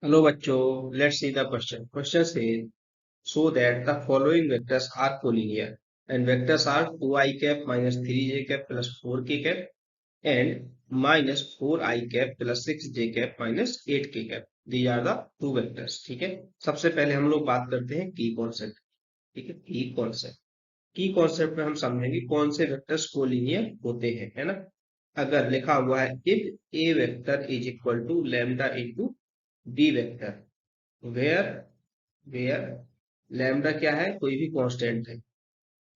Hello bachcho, let's see the question. Question says, so that the following vectors are collinear and vectors are 2i cap minus 3j cap plus 4k cap and minus 4i cap plus 6j cap minus 8k cap. These are the two vectors. ठीक है, सबसे पहले हम लोग बात करते हैं की कॉन्सेप्ट. ठीक है, की कॉन्सेप्ट में हम समझेंगे कौन से वेक्टर्स कोलिनियर होते हैं, है ना. अगर लिखा हुआ है if a vector is equal to lambda into b vector where where lambda क्या है, कोई भी कांस्टेंट है,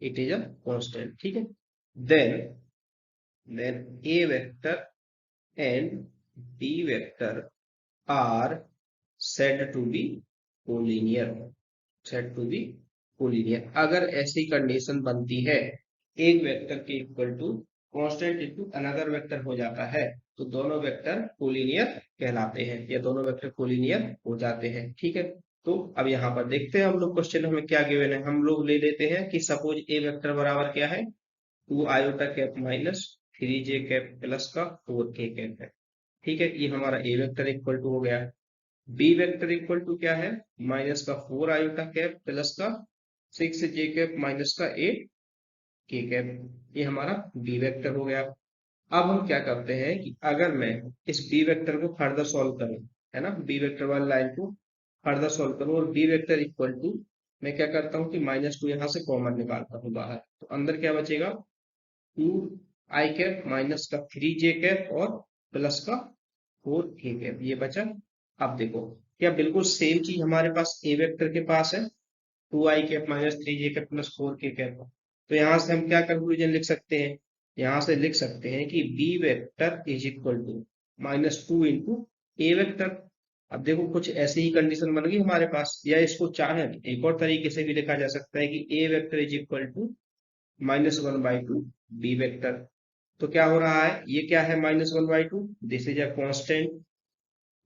इट इज अ कांस्टेंट. ठीक है, then then a vector and b vector are said to be collinear. said to be collinear. अगर ऐसी condition बनती है एक वेक्टर के equal to constant into another vector हो जाता है तो दोनों वेक्टर कोलिनियर कहलाते हैं या दोनों वेक्टर कोलिनियर हो जाते हैं. ठीक है, तो अब यहाँ पर देखते हैं हम लोग क्वेश्चन हमें क्या गिवन है. हम लोग ले लेते हैं कि सपोज ए वेक्टर बराबर क्या है, 2 iota cap minus 3j cap plus का 4k कैप है. ठीक है, ये हमारा ए वेक्टर इक्वल टू हो गया. बी वेक्टर इक्वल टू क्या है, माइनस का 4 आयोटा कैप प्लस का 6j कैप माइनस का 8k कैप. ये हमारा बी वेक्टर हो गया. अब हम क्या करते हैं कि अगर मैं इस बी वेक्टर को फर्दर सॉल्व करूं, है ना, बी वेक्टर वाली लाइन को फर्दर सॉल्व करूं और बी वेक्टर इक्वल टू मैं क्या करता हूं कि -2 यहां से कॉमन निकालता हूं बाहर, तो अंदर क्या बचेगा, 2i कैप माइनस का 3j कैप और प्लस का 4k कैप, ये बचा. अब देखो क्या बिल्कुल सेम चीज हमारे पास ए वेक्टर के पास है, 2i cap minus 3j cap plus 4k cap. तो यहाँ से हम क्या कंक्लूजन लिख सकते हैं, यहाँ से लिख सकते हैं कि b vector is equal to -2 into a vector. अब देखो कुछ ऐसी ही कंडीशन बन गई हमारे पास, या इसको चाहे एक और तरीके से भी लिखा जा सकता है कि A vector is equal to -1/2 B vector. तो क्या हो रहा है, ये क्या है -1/2, दिस इज अ कांस्टेंट,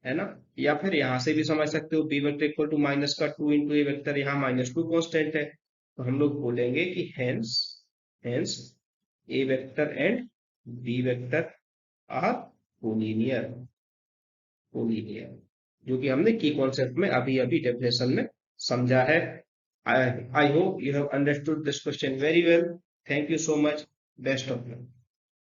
है ना. या फिर यहां से भी समझ सकते हो b vector equal to minus का 2 इंटू ए वेक्टर, यहाँ -2 कांस्टेंट है. तो हम लोग बोलेंगे कि hence hence a vector and b vector are collinear. Collinear जो कि हमने की कॉन्सेप्ट में अभी अभी डेफिनेशन में समझा है. I hope you have understood this question very well. Thank you so much. Best of luck.